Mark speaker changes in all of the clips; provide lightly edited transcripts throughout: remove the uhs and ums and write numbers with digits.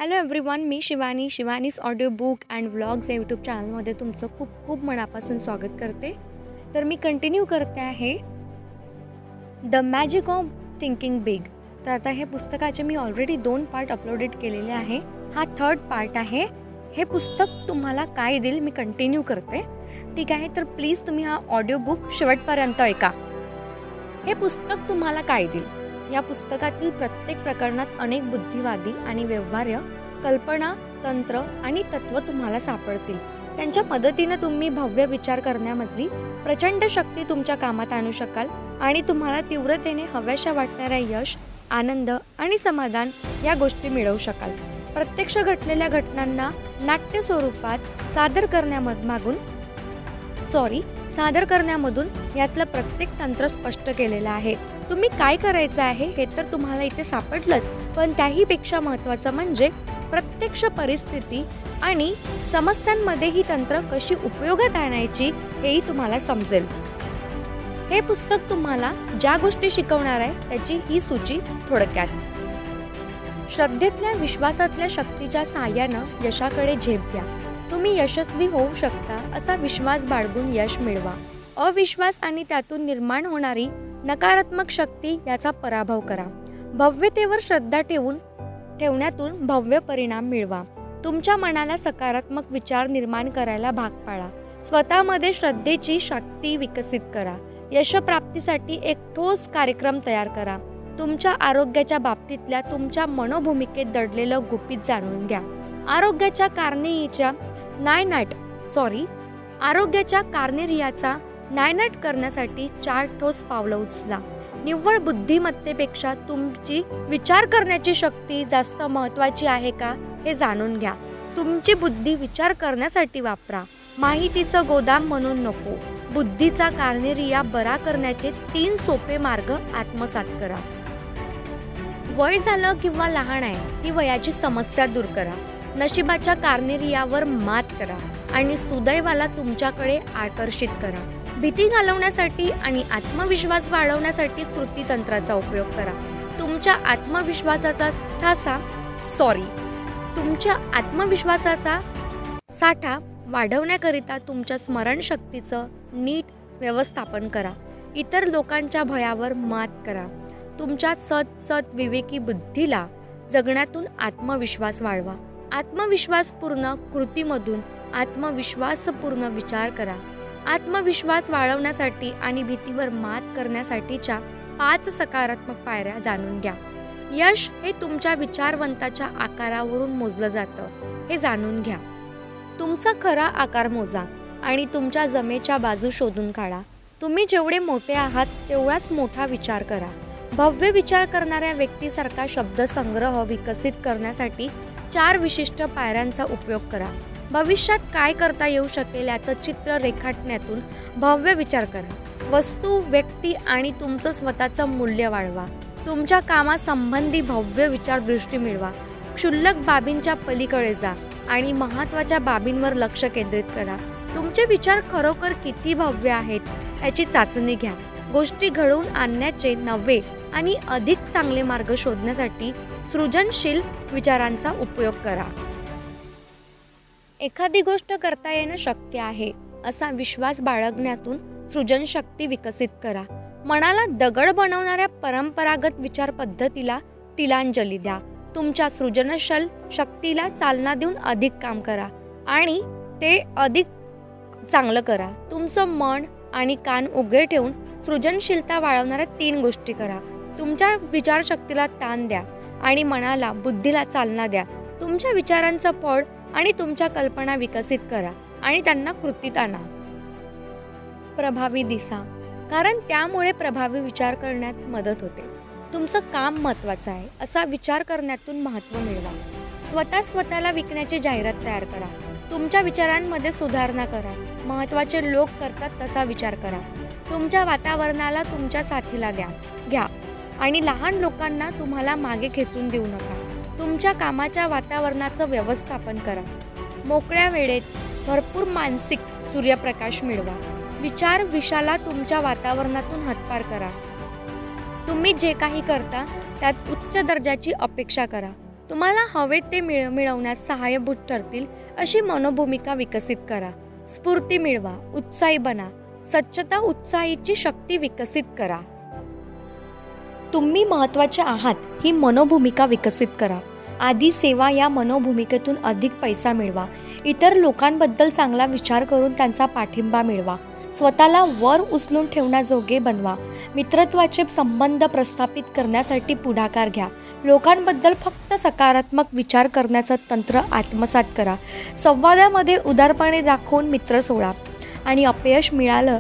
Speaker 1: Hello everyone, me Shivani's audio book and vlogs या YouTube चॅनलमध्ये तुमचं खूप खूप मनापासून स्वागत करते. तर मी कंटिन्यू करते आहे the magic of thinking big. तर आता हे पुस्तकाचे मी ऑलरेडी 2 पार्ट अपलोडेड केलेले आहे. हा 3rd पार्ट आहे. हे पुस्तक तुम्हाला काय देईल मी कंटिन्यू करते, ठीक आहे. तर प्लीज तुम्ही हा ऑडिओ बुक शेवटपर्यंत ऐका. हे पुस्तक तुम्हाला काय देईल? या पुस्तकातील प्रत्येक प्रकरणात अनेक बुद्धिवादी आणि व्यवहार्य कल्पना, तंत्र आणि तत्व तुम्हाला सापडतील. त्यांच्या मदतीने तुम्ही भव्य विचार करण्यामधली प्रचंड शक्ती तुमच्या कामात आणू शकाल आणि तुम्हाला तीव्रतेने हव्याशा वाटणाऱ्या यश, आनंद आणि समाधान या गोष्टी मिळवू शकाल. प्रत्यक्ष घडलेल्या घटनांना नाट्य स्वरूपात सादर करण्यामधून यातलं प्रत्येक तंत्र स्पष्ट केलेलं आहे. तुम्ही काय करायचं आहे हे तर तुम्हाला इथे सापडलंच, पण त्याहीपेक्षा महत्त्वाचं म्हणजे प्रत्यक्ष परिस्थिती आणि समस्यांमध्ये ही तंत्र कशी उपयोगात आणायची हेही तुम्हाला समजेल. हे पुस्तक तुम्हाला ज्या गोष्टी शिकवणार आहे त्याची ही सूची थोडक्यात. श्रद्धेतल्या विश्वासातल्या शक्तीच्या साहाय्यानं यशाकडे झेप घ्या. तुम्ही यशस्वी होऊ शकता असा विश्वास बाळगून यश मिळवा. अविश्वास आणि त्यातून निर्माण होणारी नकारात्मक शक्ती याचा पराभव करा. भव्यतेवर श्रद्धा ठेवण्यातून भव्य परिणाम मिळवा. तुमच्या मनाला सकारात्मक विचार निर्माण करायला भाग पाडा. स्वतःमध्ये श्रद्धेची शक्ती विकसित करा. यशप्राप्तीसाठी एक ठोस कार्यक्रम तयार करा. तुमच्या आरोग्याच्या बाबतीतल्या तुमच्या मनोभूमिकेत दडलेलं गुपित जाणून घ्या. आरोग्याच्या कार्नेरियाचा नायनाट करण्यासाठी 4 ठोस पावलं उचला. निव्वळ बुद्धिमत्तेपेक्षा तुमची विचार करण्याची शक्ती जास्त महत्त्वाची आहे का हे जाणून घ्या. तुमची बुद्धी विचार करण्यासाठी वापरा, माहितीचं गोदाम म्हणून नको. बुद्धीचा कार्नेरिया बरा करण्याचे 3 सोपे मार्ग आत्मसात करा. वय झालं किंवा लहान आहे ही वयाची समस्या दूर करा. नशिबाच्या कार्नेरियावर मात करा आणि सुदैवाला तुमच्याकडे आकर्षित करा. भीती घालवण्यासाठी आणि आत्मविश्वास वाढवण्यासाठी कृतीतंत्राचा उपयोग करा. तुमच्या आत्मविश्वासाचा साठा वाढवण्याकरिता तुमच्या स्मरणशक्तीचं नीट व्यवस्थापन करा. इतर लोकांच्या भयावर मात करा. तुमच्या विवेकी बुद्धीला जगण्यातून आत्मविश्वास वाढवा. आत्मविश्वासपूर्ण कृतीमधून आत्मविश्वासपूर्ण विचार करा. आत्मविश्वास वाढवण्यासाठी आणि भीतीवर मात करण्यासाठीच्या 5 सकारात्मक पायऱ्या जाणून घ्या. यश हे तुमच्या विचारवंताच्या आकारावरून मोजलं जातं हे जाणून घ्या. तुमचा खरा आकार मोजा आणि तुमच्या जमेच्या बाजू शोधून काढा. तुम्ही जेवढे मोठे आहात तेवढाच मोठा विचार करा. भव्य विचार करणाऱ्या व्यक्तीसारखा शब्दसंग्रह विकसित करण्यासाठी 4 विशिष्ट पायऱ्यांचा उपयोग करा. भविष्यात काय करता येऊ शकेल याचं चित्र रेखाटण्यातून भव्य विचार करा. वस्तू, व्यक्ती आणि तुमचं स्वतःचं मूल्य वाढवा. तुमच्या कामासंबंधी भव्य विचारदृष्टी मिळवा. क्षुल्लक बाबींच्या पलीकडे जा आणि महत्त्वाच्या बाबींवर लक्ष केंद्रित करा. तुमचे विचार खरोखर किती भव्य आहेत याची चाचणी घ्या. गोष्टी घडवून आणण्याचे नवे आणि अधिक चांगले मार्ग शोधण्यासाठी सृजनशील विचारांचा उपयोग करा. एखादी गोष्ट करता येणं शक्य आहे असा विश्वास बाळगण्यातून सृजनशक्ती विकसित करा. मनाला दगड बनवणाऱ्या परंपरागत विचार पद्धतीला तिलांजली द्या. तुमच्या सृजनशील शक्तीला चालना देऊन अधिक काम करा आणि ते अधिक चांगलं करा. तुमचं मन आणि कान उघडे ठेवून सृजनशीलता वाढवणाऱ्या 3 गोष्टी करा. तुमच्या विचारशक्तीला ताण द्या आणि मनाला, बुद्धीला चालना द्या. तुमच्या विचारांचं फळ आणि तुमच्या कल्पना विकसित करा आणि त्यांना कृतीत आणा. प्रभावी दिसा, कारण त्यामुळे प्रभावी विचार करण्यात मदत होते. तुमचं काम महत्त्वाचं आहे असा विचार करण्यातून महत्त्व मिळवा. स्वतःला विकण्याची जाहिरात तयार करा. तुमच्या विचारांमध्ये सुधारणा करा. महत्त्वाचे लोक करतात तसा विचार करा. तुमच्या वातावरणाला तुमच्या साथीला घ्या आणि लहान लोकांना तुम्हाला मागे खेचून देऊ नका. तुमच्या कामाच्या वातावरणाचं व्यवस्थापन करा. मोकळ्या वेळेत भरपूर मानसिक सूर्यप्रकाश मिळवा. विचार विशाला तुमच्या वातावरणातून हद्दपार करा. तुम्ही जे काही करता त्यात उच्च दर्जाची अपेक्षा करा. तुम्हाला हवे ते मिळवण्यात सहाय्यभूत ठरतील अशी मनोभूमिका विकसित करा. स्फूर्ती मिळवा, उत्साही बना. सच्चता उत्साहीची शक्ती विकसित करा. तुम्ही महत्त्वाचे आहात ही मनोभूमिका विकसित करा. आधी सेवा या मनोभूमिकेतून अधिक पैसा मिळवा. इतर लोकांबद्दल चांगला विचार करून त्यांचा पाठिंबा मिळवा. स्वतःला वर उचलून ठेवण्याजोगे बनवा. मित्रत्वाचे संबंध प्रस्थापित करण्यासाठी पुढाकार घ्या. लोकांबद्दल फक्त सकारात्मक विचार करण्याचं तंत्र आत्मसात करा. संवादामध्ये उदारपणे दाखवून मित्र सोडा. आणि अपयश मिळालं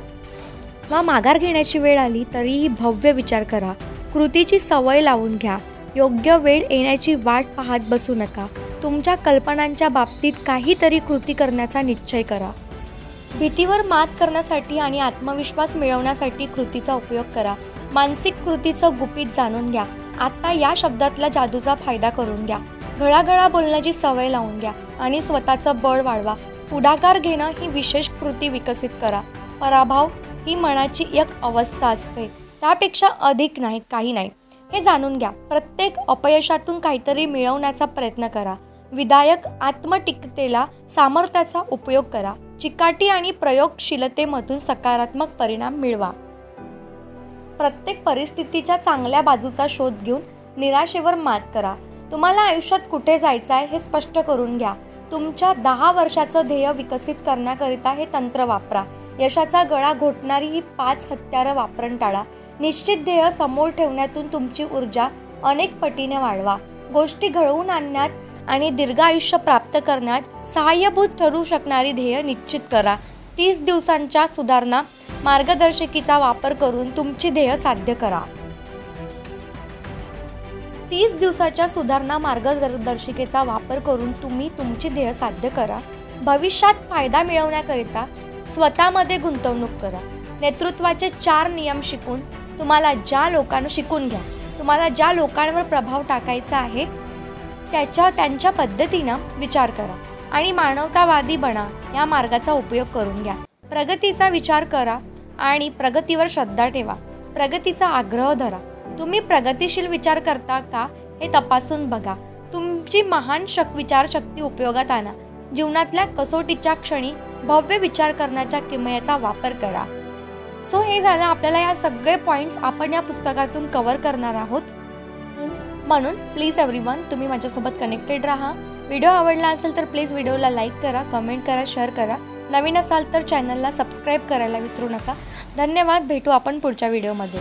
Speaker 1: वा माघार घेण्याची वेळ आली तरीही भव्य विचार करा. कृतीची सवय लावून घ्या. योग्य वेळ येण्याची वाट पाहत बसू नका. तुमच्या कल्पनांच्या बाबतीत काहीतरी कृती करण्याचा निश्चय करा. भीतीवर मात करण्यासाठी आणि आत्मविश्वास मिळवण्यासाठी कृतीचा उपयोग करा. मानसिक कृतीचं गुपित जाणून घ्या. आता या शब्दातला जादूचा फायदा करून घ्या. घळाघळा बोलण्याची सवय लावून घ्या आणि स्वतःचं बळ वाढवा. पुढाकार घेणं ही विशेष कृती विकसित करा. पराभव ही मनाची एक अवस्था असते, त्यापेक्षा अधिक नाही काही नाही हे जाणून घ्या. प्रत्येक अपयशातून काहीतरी मिळवण्याचा प्रयत्न करा. विधायक आत्मटिकतेला सामर्थ्याचा उपयोग करा. चिकाटी आणि प्रयोगशीलतेमधून सकारात्मक परिणाम मिळवा. प्रत्येक परिस्थितीच्या चांगल्या बाजूचा शोध घेऊन निराशेवर मात करा. तुम्हाला आयुष्यात कुठे जायचं आहे हे स्पष्ट करून घ्या. तुमच्या 10 वर्षाचं ध्येय विकसित करण्याकरिता हे तंत्र वापरा. यशाचा गळा घोटणारी ही 5 हत्यारं वापरून टाळा. निश्चित ध्येय समोर ठेवण्यातून तुमची ऊर्जा अनेक पटीने वाढवा. गोष्टी घडवून आणण्यात आणि दीर्घ आयुष्य प्राप्त करण्यात सहाय्यभूत ठरू शकणारी ध्येय निश्चित करा. 30 दिवसांच्या सुधारणा मार्गदर्शिकेचा वापर करून तुमची ध्येय साध्य करा. 30 दिवसाच्या सुधारणा मार्गदर्शिकेचा वापर करून तुम्ही तुमची ध्येय साध्य करा. भविष्यात फायदा मिळवण्याकरिता स्वतःमध्ये गुंतवणूक करा. नेतृत्वाचे 4 नियम शिकून तुम्हाला ज्या लोकांवर प्रभाव टाकायचा आहे त्यांच्या पद्धतीनं विचार करा आणि मानवतावादी बना. या मार्गाचा उपयोग करून घ्या. प्रगतीचा विचार करा आणि प्रगतीवर श्रद्धा ठेवा. प्रगतीचा आग्रह धरा. तुम्ही प्रगतिशील विचार करता का हे तपासून बघा. तुमची महान विचारशक्ती उपयोगात आणा. जीवनातल्या कसोटीच्या क्षणी भव्य विचार करण्याच्या किमयाचा वापर करा. सो हे झालं. आपल्याला या सगळे पॉईंट्स आपण या पुस्तकातून कव्हर करणार आहोत. म्हणून प्लीज एव्हरीवन तुम्ही माझ्यासोबत कनेक्टेड राहा. व्हिडिओ आवडला असेल तर प्लीज व्हिडिओला लाईक करा, कमेंट करा, शेअर करा. नवीन असाल तर चॅनलला सबस्क्राईब करायला विसरू नका. धन्यवाद. भेटू आपण पुढच्या व्हिडिओमध्ये.